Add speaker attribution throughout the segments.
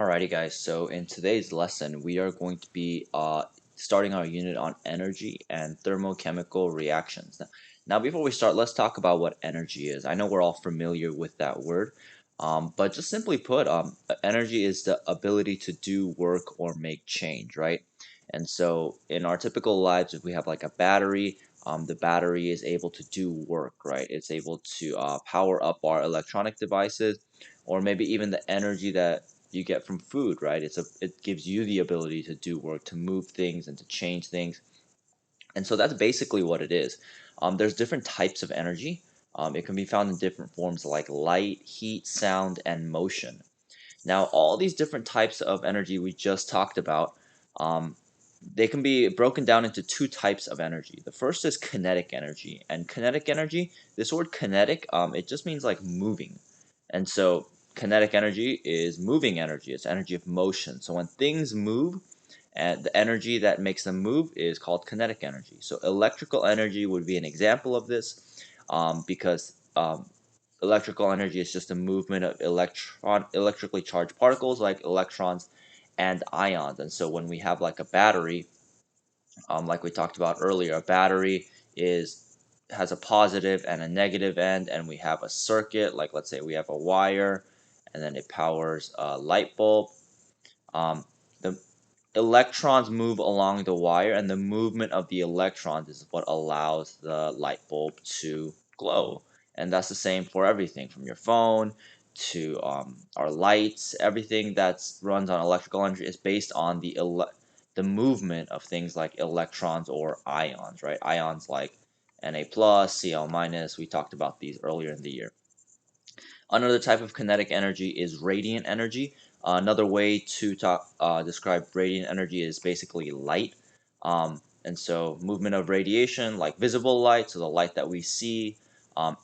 Speaker 1: Alrighty guys, so in today's lesson we are going to be starting our unit on energy and thermochemical reactions. Now before we start, let's talk about what energy is. I know we're all familiar with that word, but just simply put, energy is the ability to do work or make change, right? And so in our typical lives, if we have like a battery, the battery is able to do work, right? It's able to power up our electronic devices, or maybe even the energy that you get from food, right? It gives you the ability to do work, to move things and to change things. And so that's basically what it is. There's different types of energy. It can be found in different forms like light, heat, sound, and motion. Now, all these different types of energy we just talked about, um, they can be broken down into two types of energy. The first is kinetic energy. And kinetic energy, this word kinetic, it just means like moving. And so kinetic energy is moving energy. It's energy of motion. So when things move, and the energy that makes them move is called kinetic energy. So electrical energy would be an example of this, because electrical energy is just a movement of electrically charged particles like electrons and ions. And so when we have like a battery, like we talked about earlier, a battery is has a positive and a negative end, and we have a circuit, like let's say we have a wire, and then it powers a light bulb. The electrons move along the wire, and the movement of the electrons is what allows the light bulb to glow. And that's the same for everything from your phone to our lights. Everything that runs on electrical energy is based on the movement of things like electrons or ions, right? Ions like Na plus, Cl minus. We talked about these earlier in the year. Another type of kinetic energy is radiant energy. Another way to describe radiant energy is basically light. And so movement of radiation, like visible light, so the light that we see.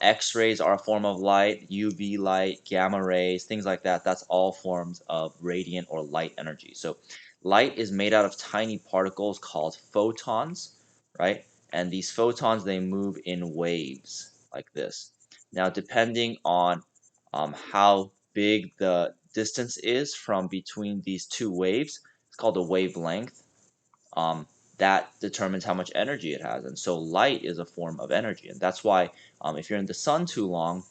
Speaker 1: X-rays are a form of light, UV light, gamma rays, things like that. That's all forms of radiant or light energy. So light is made out of tiny particles called photons, right? And these photons, they move in waves like this. Now, depending on how big the distance is from between these two waves. It's called a wavelength. Um, that determines how much energy it has. And so light is a form of energy. And that's why if you're in the sun too long,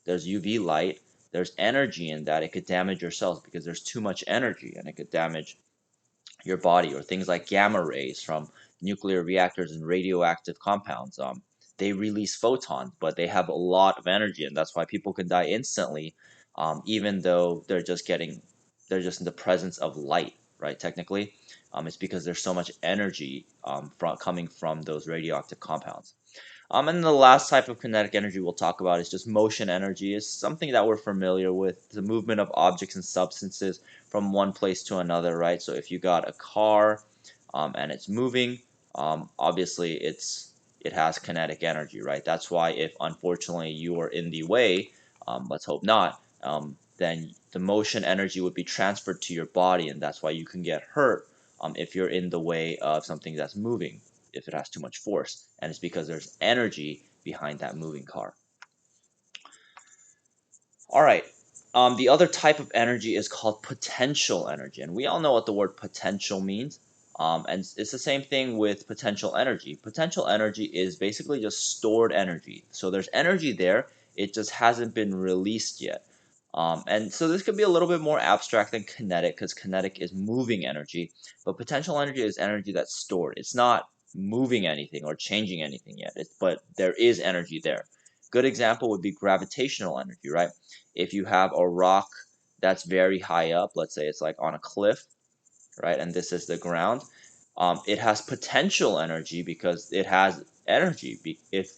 Speaker 1: there's UV light. There's energy in that. It could damage your cells because there's too much energy, and it could damage your body. Or things like gamma rays from nuclear reactors and radioactive compounds. They release photons, but they have a lot of energy, and that's why people can die instantly, even though they're just in the presence of light, right? Technically, it's because there's so much energy coming from those radioactive compounds. And the last type of kinetic energy we'll talk about is just motion energy. It's something that we're familiar with, the movement of objects and substances from one place to another, right? So if you got a car and it's moving, obviously it has kinetic energy, right? That's why if unfortunately you are in the way, let's hope not, then the motion energy would be transferred to your body, and that's why you can get hurt if you're in the way of something that's moving, if it has too much force, and it's because there's energy behind that moving car. All right. The other type of energy is called potential energy, and we all know what the word potential means. And it's the same thing with potential energy. Potential energy is basically just stored energy. So there's energy there, it just hasn't been released yet. And so this could be a little bit more abstract than kinetic, because kinetic is moving energy, but potential energy is energy that's stored. It's not moving anything or changing anything yet, but there is energy there. Good example would be gravitational energy, right? If you have a rock that's very high up, let's say it's like on a cliff, right, and this is the ground, it has potential energy because it has energy. If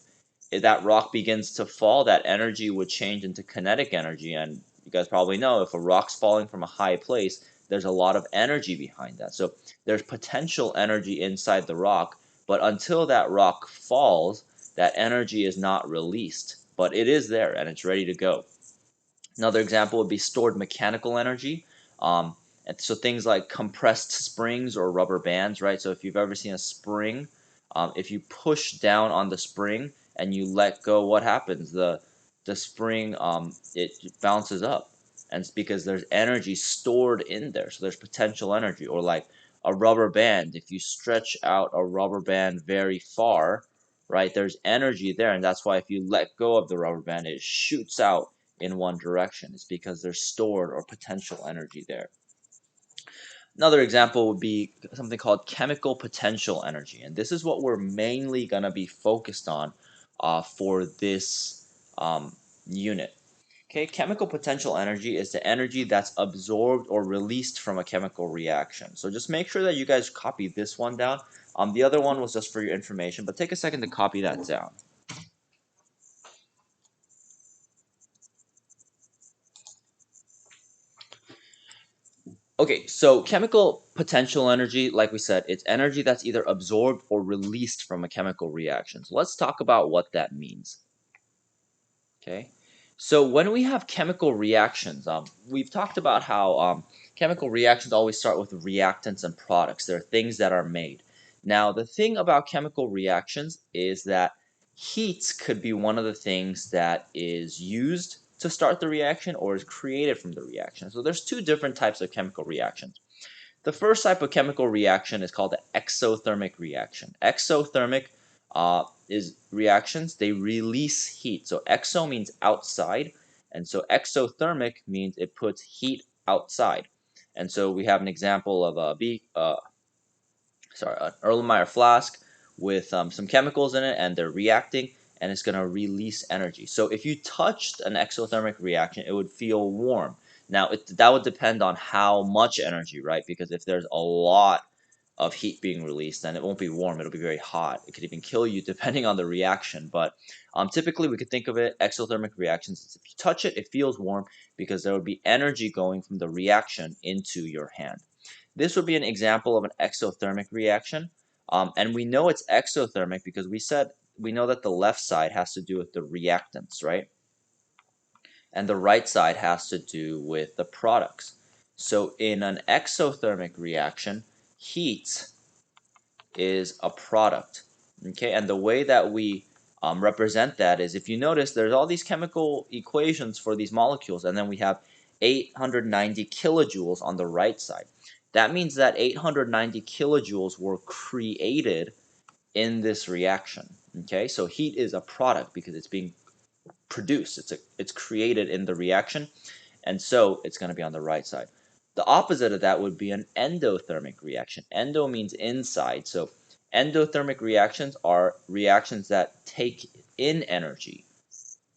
Speaker 1: that rock begins to fall, that energy would change into kinetic energy. And you guys probably know, if a rock's falling from a high place, there's a lot of energy behind that. So there's potential energy inside the rock, but until that rock falls, that energy is not released, but it is there and it's ready to go. Another example would be stored mechanical energy. And so things like compressed springs or rubber bands, right? So if you've ever seen a spring, if you push down on the spring and you let go, what happens? The spring, it bounces up. and it's because there's energy stored in there. So there's potential energy. Or like a rubber band, if you stretch out a rubber band very far, right, there's energy there, and that's why if you let go of the rubber band, it shoots out in one direction. It's because there's stored or potential energy there. Another example would be something called chemical potential energy, and this is what we're mainly going to be focused on for this unit. Okay, chemical potential energy is the energy that's absorbed or released from a chemical reaction. So just make sure that you guys copy this one down. The other one was just for your information, but take a second to copy that down. Okay, so chemical potential energy, like we said, it's energy that's either absorbed or released from a chemical reaction. So let's talk about what that means. Okay, so when we have chemical reactions, we've talked about how chemical reactions always start with reactants and products. They're things that are made. Now, the thing about chemical reactions is that heat could be one of the things that is used to start the reaction or is created from the reaction. So there's two different types of chemical reactions. The first type of chemical reaction is called the exothermic reaction. Exothermic is reactions, they release heat. So exo means outside, and so exothermic means it puts heat outside. And so we have an example of an Erlenmeyer flask with some chemicals in it, and they're reacting, and it's going to release energy. So if you touched an exothermic reaction, it would feel warm. Now, that would depend on how much energy, right? Because if there's a lot of heat being released, then it won't be warm. It'll be very hot. It could even kill you depending on the reaction. But typically, we could think of it exothermic reactions. If you touch it, it feels warm because there would be energy going from the reaction into your hand. This would be an example of an exothermic reaction. And we know it's exothermic because we know that the left side has to do with the reactants, right? And the right side has to do with the products. So in an exothermic reaction, heat is a product. Okay, and the way that we represent that is, if you notice, there's all these chemical equations for these molecules, and then we have 890 kilojoules on the right side. That means that 890 kilojoules were created in this reaction. Okay, so heat is a product because it's being produced. It's created in the reaction, and so it's going to be on the right side. The opposite of that would be an endothermic reaction. Endo means inside, so endothermic reactions are reactions that take in energy.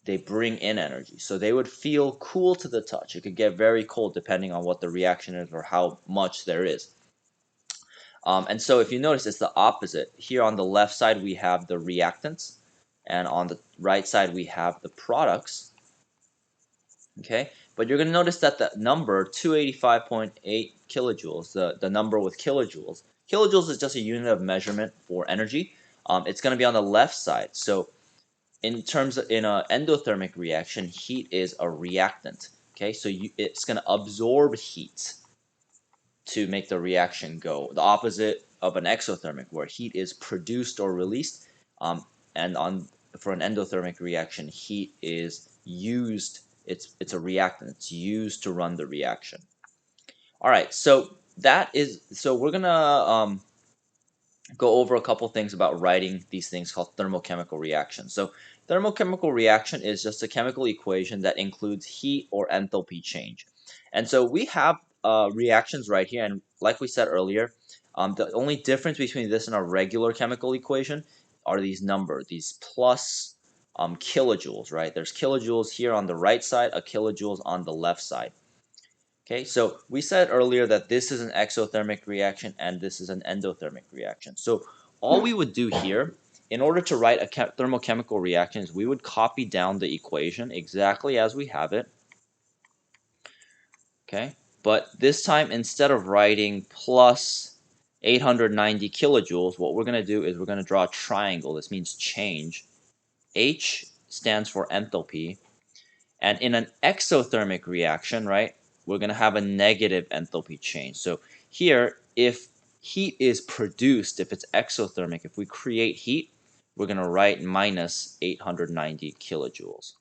Speaker 1: They bring in energy. So they would feel cool to the touch. It could get very cold depending on what the reaction is or how much there is. And so if you notice, it's the opposite. Here on the left side, we have the reactants, and on the right side, we have the products. Okay, but you're going to notice that the number 285.8 kilojoules, the number with kilojoules, kilojoules is just a unit of measurement for energy. It's going to be on the left side. So in an endothermic reaction, heat is a reactant. Okay, so it's going to absorb heat to make the reaction go. The opposite of an exothermic, where heat is produced or released, and for an endothermic reaction, heat is used. It's a reactant. It's used to run the reaction. All right, so we're gonna go over a couple things about writing these things called thermochemical reactions. So thermochemical reaction is just a chemical equation that includes heat or enthalpy change. And so we have reactions right here, and like we said earlier, the only difference between this and a regular chemical equation are these numbers, these plus kilojoules, right? There's kilojoules here on the right side, a kilojoules on the left side. Okay, so we said earlier that this is an exothermic reaction and this is an endothermic reaction. So all we would do here, in order to write a thermochemical reaction, is we would copy down the equation exactly as we have it. Okay, but this time, instead of writing plus 890 kilojoules, what we're going to do is we're going to draw a triangle. This means change. H stands for enthalpy. And in an exothermic reaction, right, we're going to have a negative enthalpy change. So here, if heat is produced, if it's exothermic, if we create heat, we're going to write minus 890 kilojoules.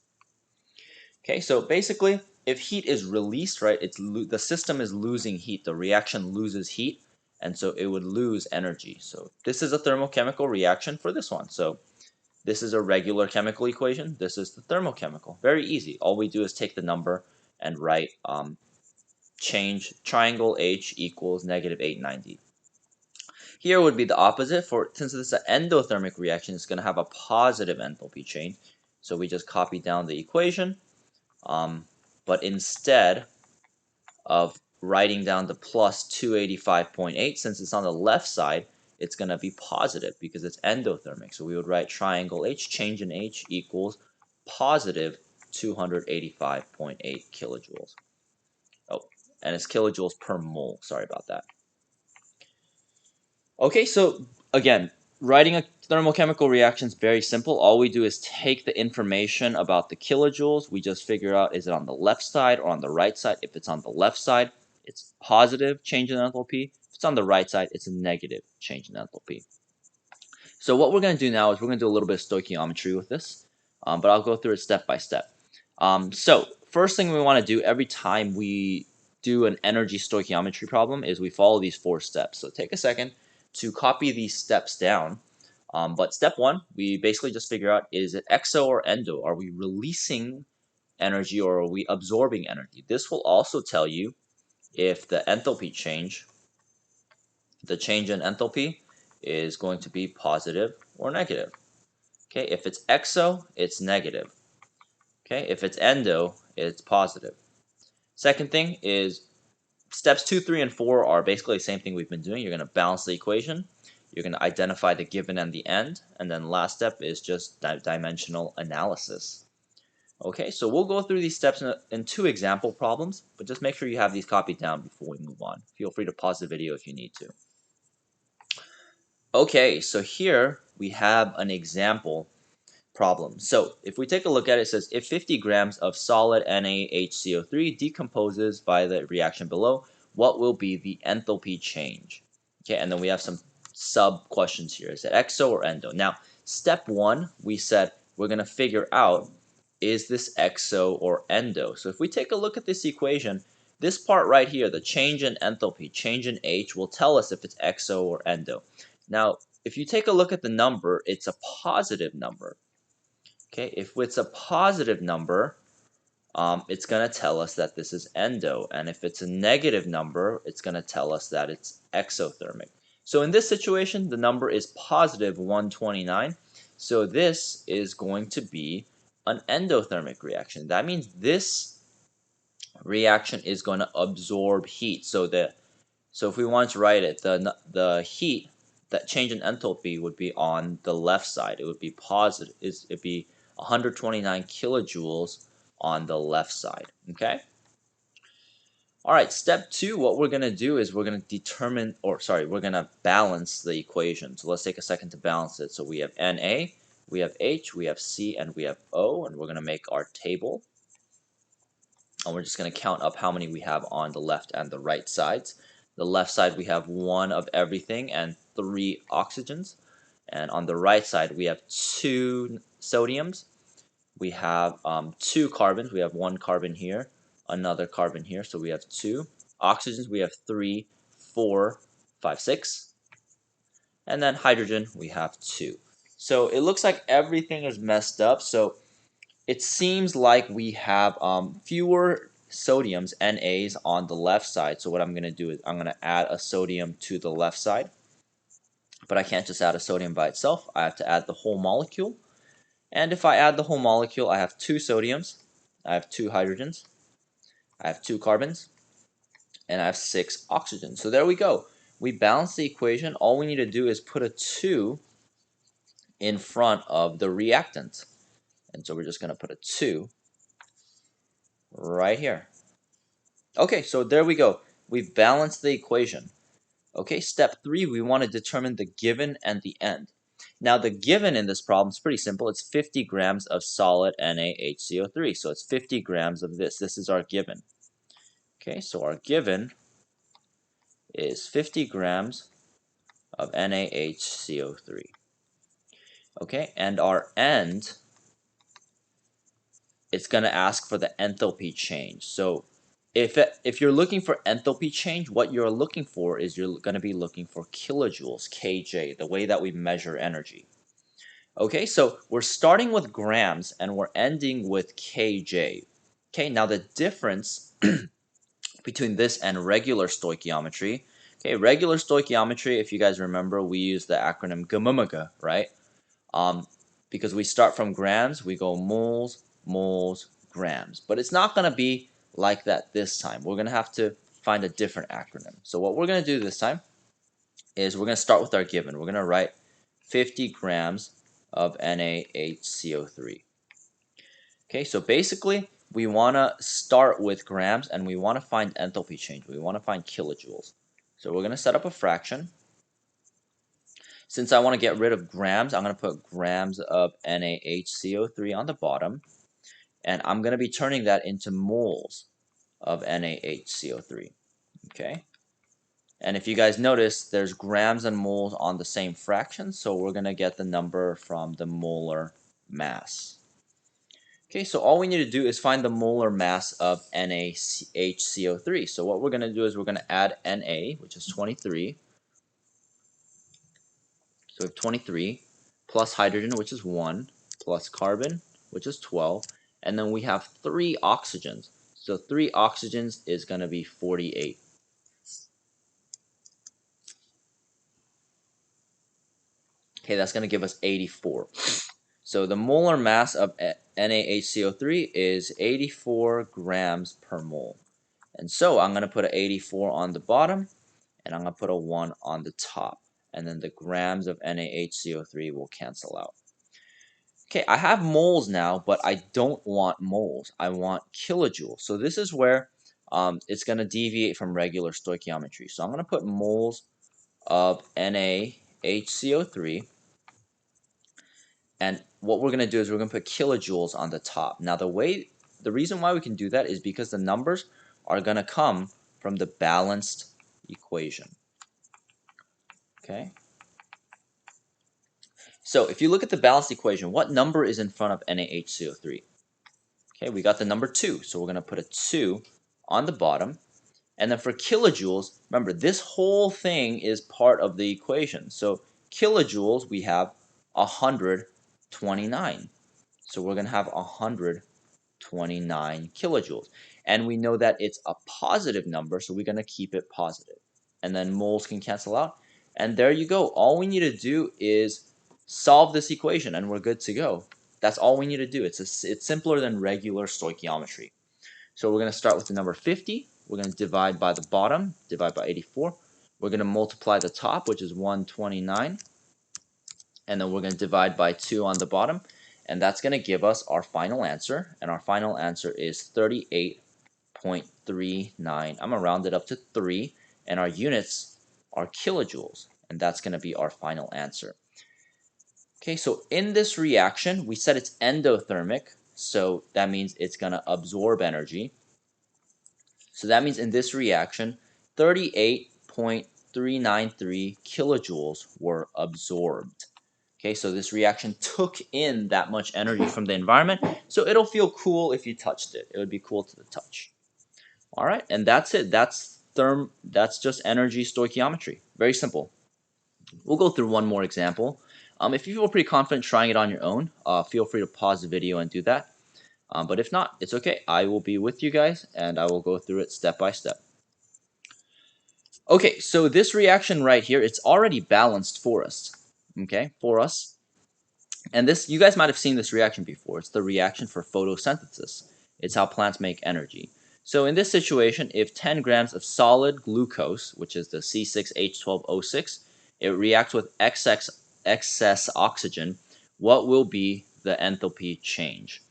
Speaker 1: Okay, so basically, if heat is released, right, the system is losing heat. The reaction loses heat, and so it would lose energy. So this is a thermochemical reaction for this one. So this is a regular chemical equation. This is the thermochemical. Very easy. All we do is take the number and write change triangle H equals negative 890. Here would be the opposite. Since this is an endothermic reaction, it's going to have a positive enthalpy change. So we just copy down the equation. But instead of writing down the plus 285.8, since it's on the left side, it's going to be positive because it's endothermic. So we would write triangle H, change in H equals positive 285.8 kilojoules. Oh, and it's kilojoules per mole. Sorry about that. Okay, so again, writing a thermochemical reaction is very simple. All we do is take the information about the kilojoules. We just figure out, is it on the left side or on the right side? If it's on the left side, it's positive change in enthalpy. If it's on the right side, it's a negative change in enthalpy. So what we're going to do now is we're going to do a little bit of stoichiometry with this, but I'll go through it step by step. So first thing we want to do every time we do an energy stoichiometry problem is we follow these 4 steps. So take a second to copy these steps down. But step 1, we basically just figure out, is it exo or endo? Are we releasing energy or are we absorbing energy? This will also tell you if the enthalpy change, the change in enthalpy is going to be positive or negative. Okay, if it's exo, it's negative. Okay, if it's endo, it's positive. Second thing is steps 2, 3, and 4 are basically the same thing we've been doing. You're going to balance the equation. You're going to identify the given and the end. And then last step is just dimensional analysis. Okay, so we'll go through these steps in 2 example problems, but just make sure you have these copied down before we move on. Feel free to pause the video if you need to. Okay, so here we have an example problem. So if we take a look at it, it says if 50 grams of solid NaHCO3 decomposes by the reaction below, what will be the enthalpy change? Okay, and then we have some sub questions here. Is it exo or endo? Now, step 1, we said we're going to figure out, is this exo or endo? So if we take a look at this equation, this part right here, the change in enthalpy, change in H, will tell us if it's exo or endo. Now, if you take a look at the number, it's a positive number. Okay, if it's a positive number, it's going to tell us that this is endo. And if it's a negative number, it's going to tell us that it's exothermic. So in this situation, the number is positive 129. So this is going to be an endothermic reaction. That means this reaction is going to absorb heat. So if we want to write it, the heat, that change in enthalpy would be on the left side. It would be positive. It'd be 129 kilojoules on the left side. Okay. All right. Step 2. What we're gonna do is we're gonna determine, or sorry, we're gonna balance the equation. So let's take a second to balance it. So we have Na, we have H, we have C, and we have O, and we're gonna make our table. And we're just going to count up how many we have on the left and the right sides. The left side we have 1 of everything and 3 oxygens. And on the right side we have 2 sodiums. We have 2 carbons. We have 1 carbon here, another carbon here. So we have 2 oxygens. We have 3, 4, 5, 6. And then hydrogen we have 2. So it looks like everything is messed up. So it seems like we have fewer sodiums, NAs, on the left side. So what I'm going to do is I'm going to add a sodium to the left side. But I can't just add a sodium by itself. I have to add the whole molecule. And if I add the whole molecule, I have 2 sodiums, I have 2 hydrogens, I have 2 carbons, and I have 6 oxygens. So there we go. We balance the equation. All we need to do is put a 2 in front of the reactant. And so we're just going to put a 2 right here. Okay, so there we go. We've balanced the equation. Okay, step 3, we want to determine the given and the end. Now, the given in this problem is pretty simple. It's 50 grams of solid NaHCO3. So it's 50 grams of this. This is our given. Okay, so our given is 50 grams of NaHCO3. Okay, and our end it's going to ask for the enthalpy change. So if you're looking for enthalpy change, what you're looking for is you're going to be looking for kilojoules, kJ, the way that we measure energy. Okay, so we're starting with grams and we're ending with kJ. Okay, now the difference between this and regular stoichiometry. Okay, regular stoichiometry, if you guys remember, we use the acronym GMMG, right? Um, because we start from grams, we go moles, moles, grams. But it's not going to be like that this time. We're going to have to find a different acronym. So what we're going to do this time is we're going to start with our given. We're going to write 50 grams of NaHCO3. Okay, so basically we want to start with grams and we want to find enthalpy change. We want to find kilojoules. So we're going to set up a fraction. Since I want to get rid of grams, I'm going to put grams of NaHCO3 on the bottom. And I'm going to be turning that into moles of NaHCO3. Okay? And if you guys notice, there's grams and moles on the same fraction, so we're going to get the number from the molar mass. Okay, so all we need to do is find the molar mass of NaHCO3. So what we're going to do is we're going to add Na, which is 23. So we have 23 plus hydrogen, which is 1, plus carbon, which is 12, and then we have 3 oxygens. So 3 oxygens is going to be 48. Okay, that's going to give us 84. So the molar mass of NaHCO3 is 84 grams per mole. And so I'm going to put an 84 on the bottom, and I'm going to put a 1 on the top. And then the grams of NaHCO3 will cancel out. Okay, I have moles now, but I don't want moles. I want kilojoules. So this is where it's going to deviate from regular stoichiometry. So I'm going to put moles of NaHCO3. And what we're going to do is we're going to put kilojoules on the top. Now the reason why we can do that is because the numbers are going to come from the balanced equation. Okay. So if you look at the balanced equation, what number is in front of NaHCO3? Okay, we got the number 2, so we're going to put a 2 on the bottom. And then for kilojoules, remember, this whole thing is part of the equation. So kilojoules, we have 129. So we're going to have 129 kilojoules. And we know that it's a positive number, so we're going to keep it positive. And then moles can cancel out. And there you go. All we need to do is solve this equation, and we're good to go. That's all we need to do. It's simpler than regular stoichiometry. So we're going to start with the number 50. We're going to divide by the bottom, divide by 84. We're going to multiply the top, which is 129. And then we're going to divide by 2 on the bottom. And that's going to give us our final answer. And our final answer is 38.39. I'm going to round it up to 3. And our units are kilojoules. And that's going to be our final answer. Okay, so in this reaction, we said it's endothermic, so that means it's going to absorb energy. So that means in this reaction, 38.393 kilojoules were absorbed. Okay, so this reaction took in that much energy from the environment, so it'll feel cool if you touched it. It would be cool to the touch. All right, and that's it. That's just energy stoichiometry. Very simple. We'll go through one more example. If you feel pretty confident trying it on your own, feel free to pause the video and do that. But if not, it's okay. I will be with you guys, and I will go through it step by step. Okay, so this reaction right here, it's already balanced for us. Okay, for us. And this, you guys might have seen this reaction before. It's the reaction for photosynthesis. It's how plants make energy. So in this situation, if 10 grams of solid glucose, which is the C6H12O6, it reacts with excess oxygen, what will be the enthalpy change?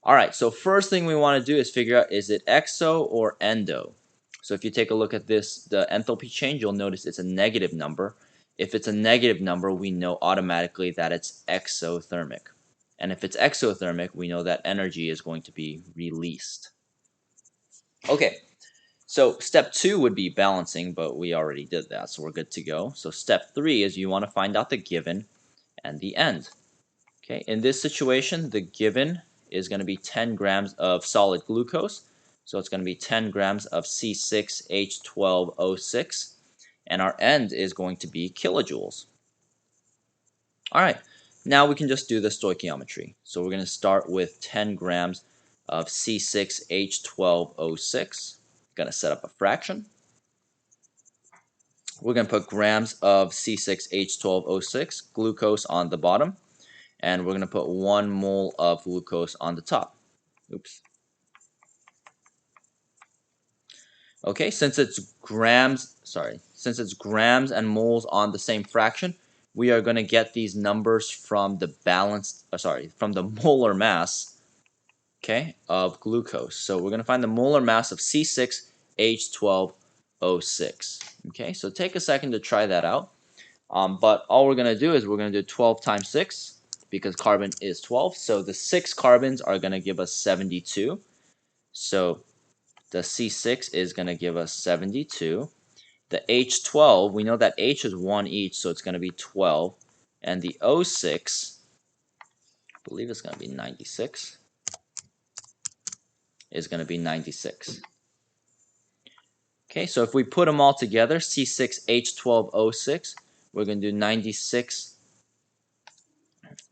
Speaker 1: All right, so first thing we want to do is figure out, is it exo or endo? So if you take a look at this, the enthalpy change, you'll notice it's a negative number. If it's a negative number, we know automatically that it's exothermic. And if it's exothermic, we know that energy is going to be released. Okay, so step 2 would be balancing, but we already did that, so we're good to go. So step 3 is you want to find out the given and the end. Okay, in this situation, the given is going to be 10 grams of solid glucose. So it's going to be 10 grams of C6H12O6. And our end is going to be kilojoules. All right, now we can just do the stoichiometry. So we're going to start with 10 grams of C6H12O6. Going to set up a fraction. We're going to put grams of C6H12O6, glucose, on the bottom. And we're going to put 1 mole of glucose on the top. Oops. Okay, since it's grams and moles on the same fraction, we are going to get these numbers from the from the molar mass, okay, of glucose. So we're going to find the molar mass of C6H12O6. Okay, so take a second to try that out. But all we're going to do is we're going to do 12 times 6 because carbon is 12. So the 6 carbons are going to give us 72. So the C6 is going to give us 72. The H12, we know that H is 1 each, so it's going to be 12. And the O6, I believe it's going to be 96, is going to be 96. Okay, so if we put them all together, C6H12O6, we're going to do 96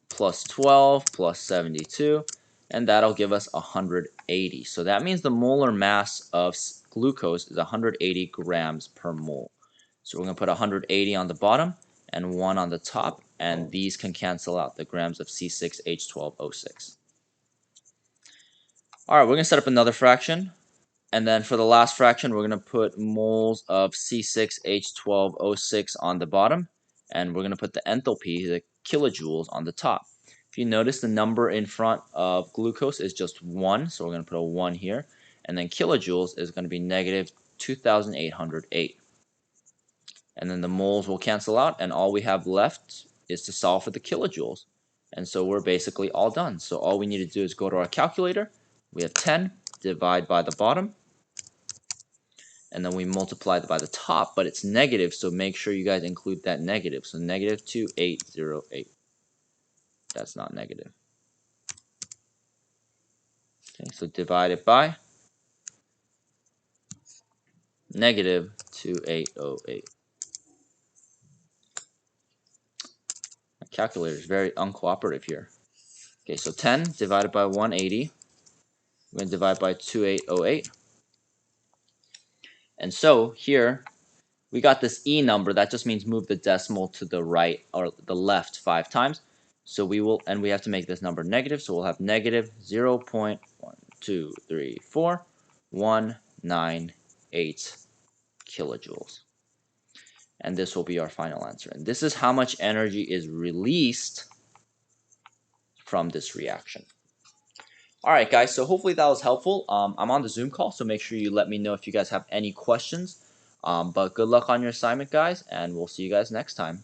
Speaker 1: plus 12 plus 72, and that'll give us 180. So that means the molar mass of glucose is 180 grams per mole. So we're going to put 180 on the bottom and 1 on the top, and these can cancel out the grams of C6H12O6. Alright, we're going to set up another fraction. And then for the last fraction, we're going to put moles of C6H12O6 on the bottom. And we're going to put the enthalpy, the kilojoules, on the top. If you notice, the number in front of glucose is just 1. So we're going to put a 1 here. And then kilojoules is going to be negative 2,808. And then the moles will cancel out. And all we have left is to solve for the kilojoules. And so we're basically all done. So all we need to do is go to our calculator. We have 10, divide by the bottom, and then we multiply it by the top, but it's negative, so make sure you guys include that negative. So negative 2808. That's not negative. Okay, so divide it by negative 2808. My calculator is very uncooperative here. Okay, so 10 divided by 180. We're going to divide by 2808. And so here, we got this E number. That just means move the decimal to the right or the left 5 times. So we will, and we have to make this number negative. So we'll have negative 0.1234198 kilojoules. And this will be our final answer. And this is how much energy is released from this reaction. All right, guys, so hopefully that was helpful. I'm on the Zoom call, so make sure you let me know if you guys have any questions. But good luck on your assignment, guys, and we'll see you guys next time.